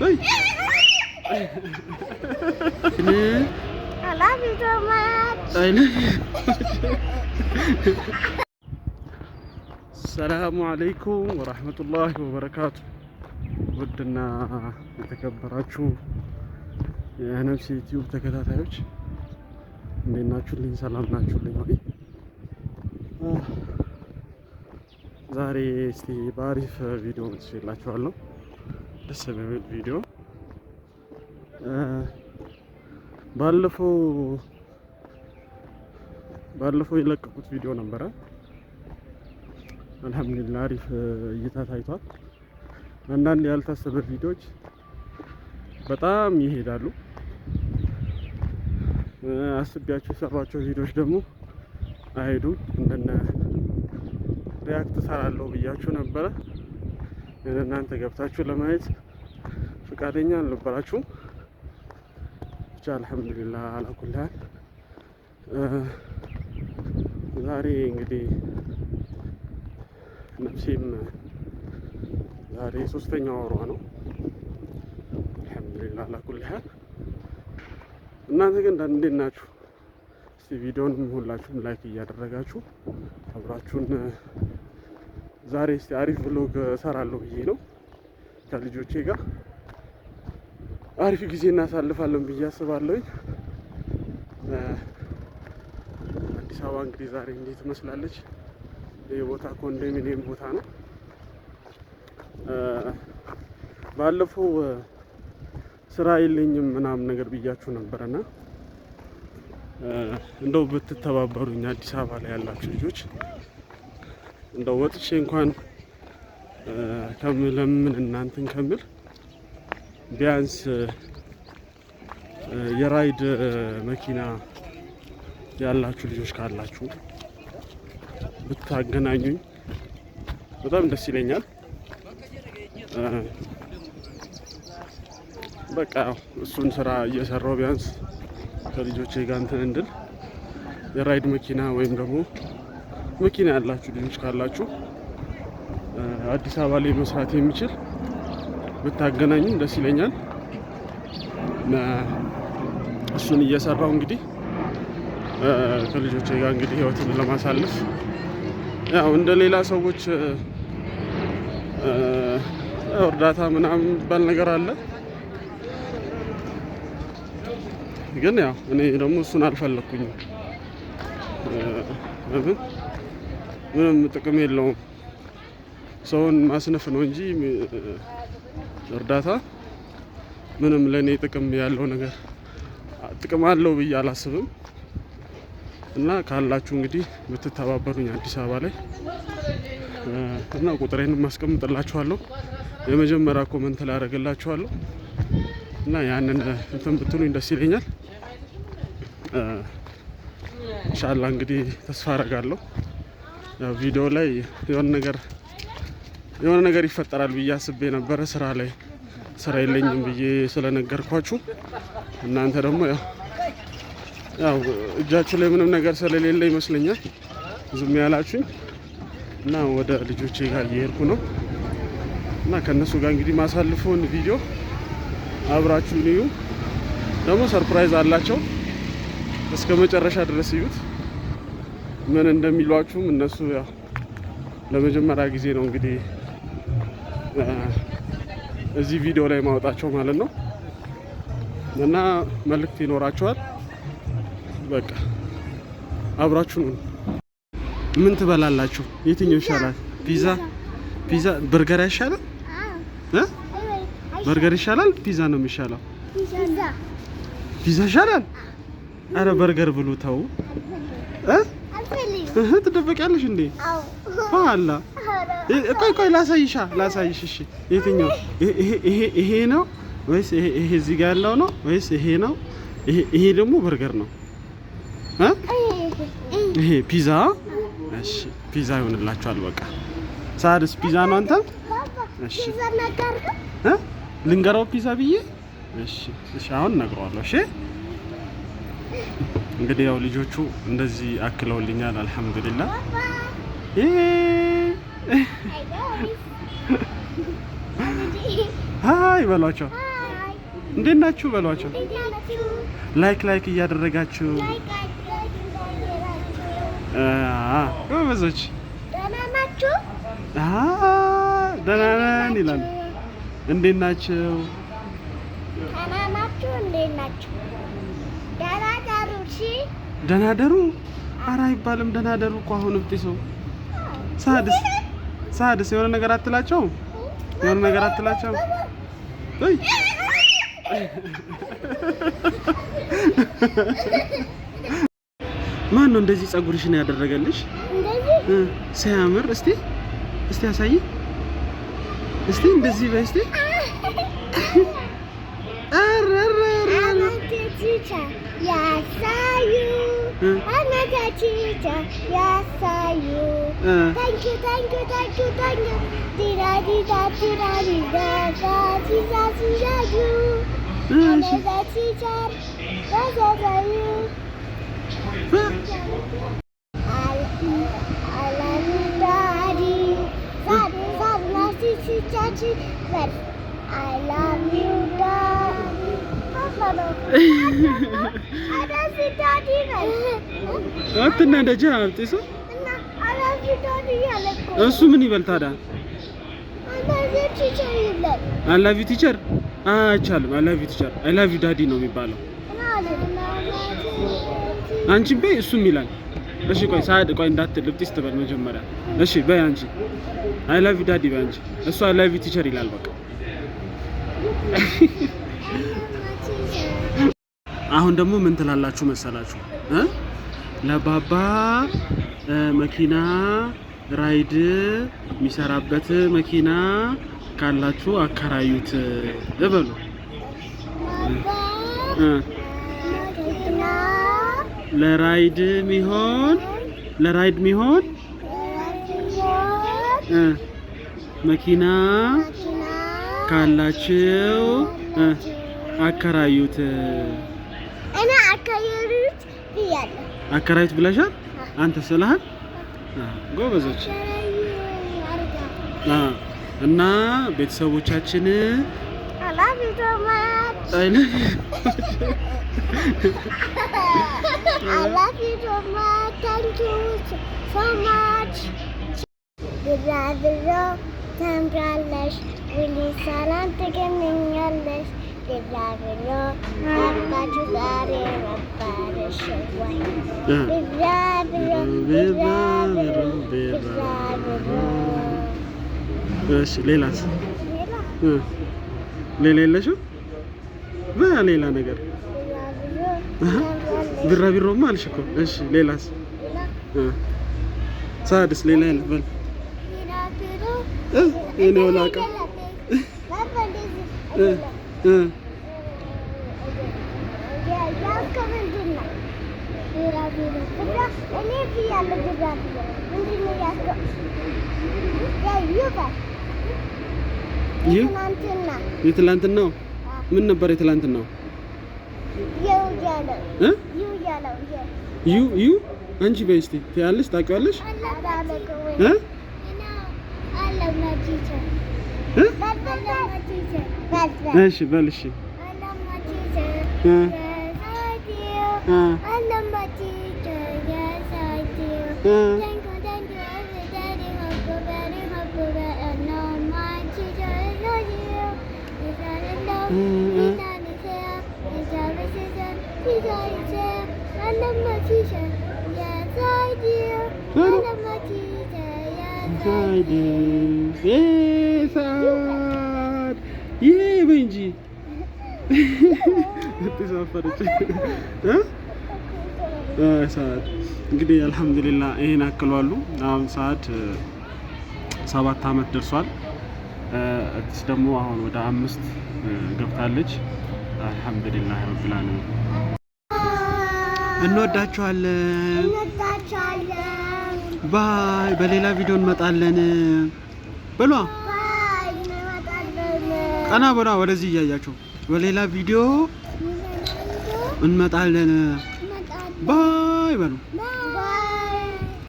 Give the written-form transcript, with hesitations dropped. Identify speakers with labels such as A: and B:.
A: Hey.
B: I love you so much.
A: I love you. السلام عليكم ورحمة الله وبركاته. ودنا የተከበራችሁ የነፍሴ ዩቲዩብ ተከታታዮች እንዴት ናችሁልኝ? ሰላም ናችሁልኝ? ዛሬ እስቲ በአሪፍ ቪዲዮ መስላችኋለሁ። ደስ በሚል ቪዲዮ ባለፈው የለቀቁት ቪዲዮ ነበረ። አልহামዱሊላህ አሪፍ እይታ ታይቷል። አንዳንድ ያልታሰበ ቪዲዮዎች በጣም ይሄዳሉ። አስቢያችሁ የሰራቸው ቪዲዮዎች ደግሞ አይሄዱም። እንደነ ሪያክት ሰራለሁ ብያችሁ ነበረ። እናንተ ገብታችሁ ለማየት ፈቃደኛ አልነበራችሁም። ብቻ አልহামዱሊላህ አላኩል ሀል ዛሬ እንግዲህ ነፍሴም ዛሬ 3ኛው ወሯ ነው። አልহামዱሊላህ አላኩል ሀል እናንተ ግን እንዴት ናችሁ? እስቲ ቪዲዮንም ሁላችሁም ላይክ እያደረጋችሁ አብራችሁን ዛሬ እስቲ አሪፍ ብሎግ እሰራለሁ ብዬ ነው። ከልጆቼ ጋር አሪፍ ጊዜ እናሳልፋለን ብዬ አስባለሁ። አዲስ አበባ እንግዲህ ዛሬ እንዴት ትመስላለች? ይህ ቦታ ኮንዶሚኒየም ቦታ ነው። ባለፈው ስራ የለኝም ምናምን ነገር ብያችሁ ነበርና እንደው ብትተባበሩኝ አዲስ አበባ ላይ ያላችሁ ልጆች እንደው ወጥቼ እንኳን ከምለምን እናንተን ከምል ቢያንስ የራይድ መኪና ያላችሁ ልጆች ካላችሁ ብታገናኙኝ በጣም ደስ ይለኛል። በቃ እሱን ስራ እየሰራው ቢያንስ ከልጆቼ ጋር እንትን እንድል የራይድ መኪና ወይም ደግሞ መኪና ያላችሁ ልጆች ካላችሁ አዲስ አበባ ላይ መስራት የሚችል ብታገናኙ ደስ ይለኛል። እሱን እየሰራው እንግዲህ ከልጆቼ ጋር እንግዲህ ህይወትን ለማሳለፍ ያው እንደ ሌላ ሰዎች እርዳታ ምናምን የሚባል ነገር አለ። ግን ያው እኔ ደግሞ እሱን አልፈለኩኝም። ምንም ጥቅም የለውም። ሰውን ማስነፍ ነው እንጂ እርዳታ ምንም ለኔ ጥቅም ያለው ነገር ጥቅም አለው ብዬ አላስብም። እና ካላችሁ እንግዲህ ብትተባበሩኝ አዲስ አበባ ላይ እና ቁጥሬን ማስቀምጥላችኋለሁ፣ የመጀመሪያ ኮሜንት ላይ አደርግላችኋለሁ እና ያንን እንትን ብትሉኝ ደስ ይለኛል። ኢንሻአላህ እንግዲህ ተስፋ አደርጋለሁ ያው ቪዲዮ ላይ የሆነ ነገር ይፈጠራል ብዬ አስቤ ነበረ። ስራ የለኝም ብዬ ስለነገርኳችሁ እናንተ ደግሞ ያው እጃችሁ ላይ ምንም ነገር ስለሌለ ይመስለኛል ዝም ያላችሁኝ እና ወደ ልጆቼ ጋር እየሄድኩ ነው እና ከነሱ ጋር እንግዲህ ማሳልፈውን ቪዲዮ አብራችሁን እዩ። ደግሞ ሰርፕራይዝ አላቸው። እስከ መጨረሻ ድረስ እዩት። ምን እንደሚሏችሁም እነሱ ያው ለመጀመሪያ ጊዜ ነው እንግዲህ እዚህ ቪዲዮ ላይ ማውጣቸው ማለት ነው እና መልእክት ይኖራቸዋል። በቃ አብራችሁን ምን ትበላላችሁ? የትኛው ይሻላል? ፒዛ በርገር ይሻላል? በርገር ይሻላል? ፒዛ ነው የሚሻለው? ፒዛ ይሻላል? አረ በርገር ብሉ። ተው ትደበቂያለሽ እንዴ? አላ ቆይ ላሳይሽ። እሺ የትኛው ይሄ ነው ወይስ ይሄ እዚህ ጋር ያለው ነው ወይስ ይሄ ነው? ይሄ ደግሞ በርገር ነው። ይሄ ፒዛ። እሺ ፒዛ ይሆንላችኋል። በቃ ሳድስ ፒዛ ነው አንተ? እሺ ልንገራው ፒዛ ብዬ። እሺ አሁን እነግረዋለሁ። እሺ እንግዲህ ያው ልጆቹ እንደዚህ አክለውልኛል። አልহামዱሊላህ ሃይ በሏቸው። እንዴት ናችሁ በሏቸው። ላይክ እያደረጋችሁ ጎበዞች።
B: ደህና ናችሁ?
A: ደህና ነን ይላሉ። እንዴት ናችሁ?
B: ደህና ናችሁ? እንዴት ናችሁ? ደህና ደሩ። እሺ
A: ደህና ደሩ። ኧረ አይባልም ደህና ደሩ እኮ አሁን እብጢ ሰው ሳድስ የሆነ ነገር አትላቸው። እይ ማን ነው እንደዚህ ጸጉርሽን ያደረገልሽ?
B: እንደዚህ
A: ሲያምር። እስቲ አሳይ። እስቲ እንደዚህ በይ እስቲ።
B: I love you,
A: አትናደጂ አብጢሱ። እሱ ምን ይበል ታዲያ? አይ ላቭ ዩ ቲቸር አይቻልም። አይ ላቭ ዩ ቲቸር አይ ላቭ ዩ ዳዲ ነው የሚባለው። አንቺ በይ እሱም ይላል። እሺ ቆይ ሳድ ቆይ እንዳትል ልብጢስ ትበል መጀመሪያ። እሺ በይ አንቺ አይ ላቭ ዩ ዳዲ በይ አንቺ። እሱ አይ ላቭ ዩ ቲቸር ይላል በቃ። አሁን ደግሞ ምን ትላላችሁ መሰላችሁ? ለባባ መኪና ራይድ የሚሰራበት መኪና ካላችሁ አከራዩት እበሉ። ለራይድ ሚሆን መኪና ካላችሁ አከራዩት።
B: እኔ አከራዩት ብያለሁ።
A: አከራዩት ብለሻል አንተ ስለሃል። ጎበዞች እና ቤተሰቦቻችን
B: ታምራለሽ ውሊ ሰላም ትገኛለሽ ብራብሮ አባቱ ዛሬ ረባረሽ ወይ ብራብሮ።
A: እሺ ሌላስ? ሌላ የለሽም? ሌላ ነገር ቢራቢሮማ አልሽ እኮ። እሺ ሌላስ? ሳድስ ሌላ የለም። እኔ ወላቃ የትላንትናው ምን ነበር? የትላንትናው ዩ አንቺ በይ እስቲ ትያለሽ፣ ታውቂዋለሽ? እሺ በል እሺ። ይሄ በእንጂ ተሳፈረች ሰዓት እንግዲህ አልহামዱሊላህ ይሄን አክሏሉ። አሁን ሰዓት 7 አመት ደርሷል። እዚህ ደግሞ አሁን ወደ 5 ገብታለች። አልহামዱሊላህ ረብል ዓለሚን። እንወዳችኋለን። ባይ። በሌላ ቪዲዮ እንመጣለን። በሏ ቀና በሏ ወደዚህ እያያችሁ በሌላ ቪዲዮ እንመጣለን። ባይ በሉ።